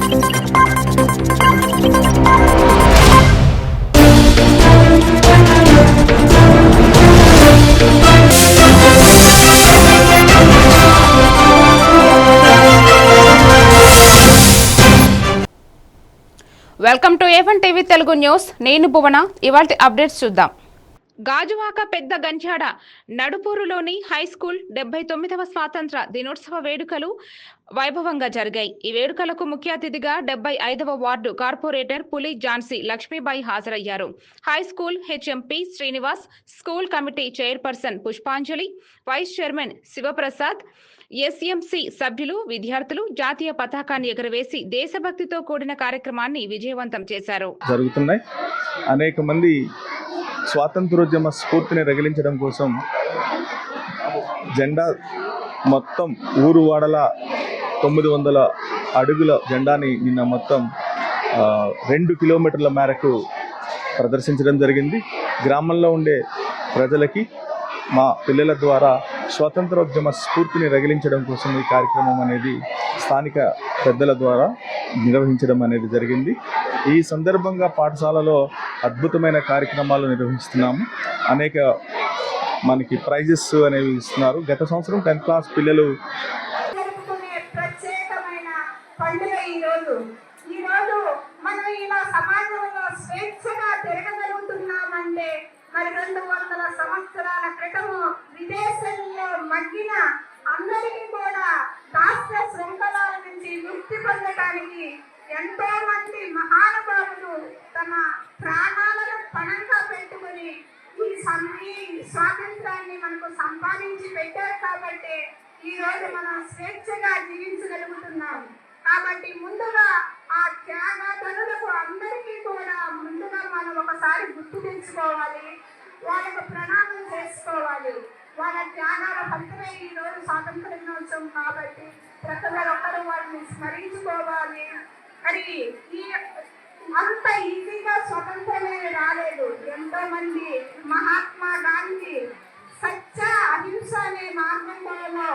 Welcome to A1 TV Telugu news. నేను భువన. ఇవాల్టి updates చూద్దాం. గాజువాక పెద్ద గంజాడ నడుపూరులోని హైస్కూల్ 79వ స్వాతంత్ర దినోత్సవ వేడుకలు వైభవంగా జరిగాయి. ఈ వేడుకలకు ముఖ్య అతిథిగా 75వ వార్డు కార్పొరేటర్ పులి ఝాన్సీ లక్ష్మీబాయి హాజరయ్యారు. High school HMP Srinivas, school committee chairperson పుష్పాంజలి, వైస్ చైర్మన్ శివప్రసాద్, ఎస్ఎంసీ సభ్యులు, విద్యార్థులు జాతీయ పతాకాన్ని ఎగురవేసి దేశభక్తితో కూడిన కార్యక్రమాన్ని విజయవంతం చేశారు. జరుగుతున్నాయి. అనేక మంది స్వాతంత్రోద్యమ స్ఫూర్తిని రగిలించడం కోసం జెండా మొత్తం ఊరు వాడల 900 అడుగుల జెండాని నిన్న మొత్తం 2 కిలోమీటర్ల మేరకు ప్రదర్శించడం జరిగింది. గ్రామంలో ఉండే ప్రజలకి మా పిల్లల ద్వారా స్వాతంత్రోద్యమ స్ఫూర్తిని రగిలించడం కోసం ఈ కార్యక్రమం అనేది స్థానిక పెద్దల ద్వారా నిర్వహించడం అనేది జరిగింది. ఈ సందర్భంగా పాఠశాలలో అద్భుతమైన కార్యక్రమాలు నిర్వహిస్తున్నాము. అనేక మనకి ప్రైజెస్ అనేవి ఇస్తున్నారు. గత సంవత్సరం 10th క్లాస్ పిల్లలు ప్రత్యేకమైన పండుగ ఈరోజు మనం ఇలా సమాజంలో స్వేచ్ఛగా తిరగగలుగుతున్నామంటే మరి 200 సంవత్సరాల క్రితము విదేశంలో మగ్గిన అందరికీ కూడా దాస్య శృంఖలాల నుంచి ముక్తి పొందడానికి ఎంతో మంది మహానుభావులు తమ ప్రాణాలను పణంగా పెట్టుకుని ఈ స్వాతంత్రాన్ని మనకు సంపాదించి పెట్టారు. కాబట్టి ఈ రోజు మనం స్వేచ్ఛగా జీవించగలుగుతున్నాం. కాబట్టి ముందుగా ఆ త్యాగధనులకు అందరికీ కూడా ముందుగా మనం ఒకసారి గుర్తు తెచ్చుకోవాలి, వాళ్ళకు ప్రణామం చేసుకోవాలి. వాళ్ళ త్యాగాల ఫలితమే ఈ రోజు స్వాతంత్ర దినోత్సవం. కాబట్టి ప్రతి ఒక్కరు వాళ్ళని స్మరించుకోవాలి. మరి అంత ఈజీగా స్వతంత్రమే రాలేదు. ఎంతో మంది మహాత్మా గాంధీ సత్య అహింస అనే మార్గంలో